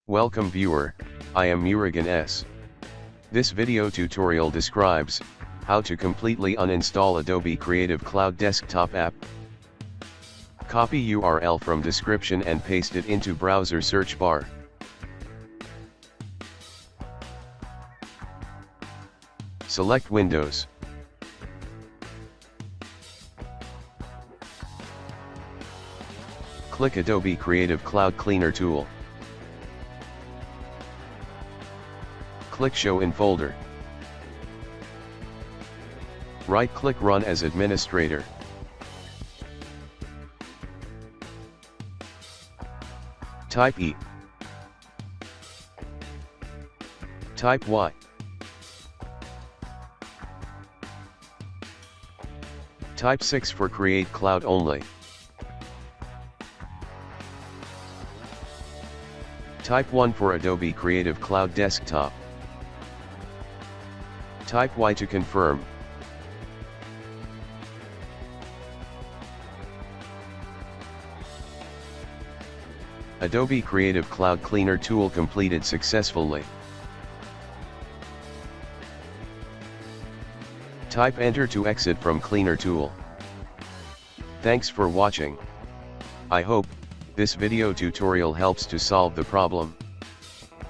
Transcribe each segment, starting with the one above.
Welcome viewer, I am Murugan S. This video tutorial describes how to completely uninstall Adobe Creative Cloud Desktop app. Copy URL from description and paste it into browser search bar. Select Windows. Click Adobe Creative Cloud Cleaner tool. Click Show in Folder. Right-click Run as Administrator. Type E. Type Y. Type 6 for Create Cloud only. Type 1 for Adobe Creative Cloud Desktop. Type Y to confirm. Adobe Creative Cloud Cleaner tool completed successfully. Type Enter to exit from Cleaner tool. Thanks for watching. I hope this video tutorial helps to solve the problem.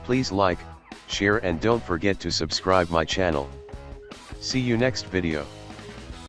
Please like, share and don't forget to subscribe my channel. See you next video.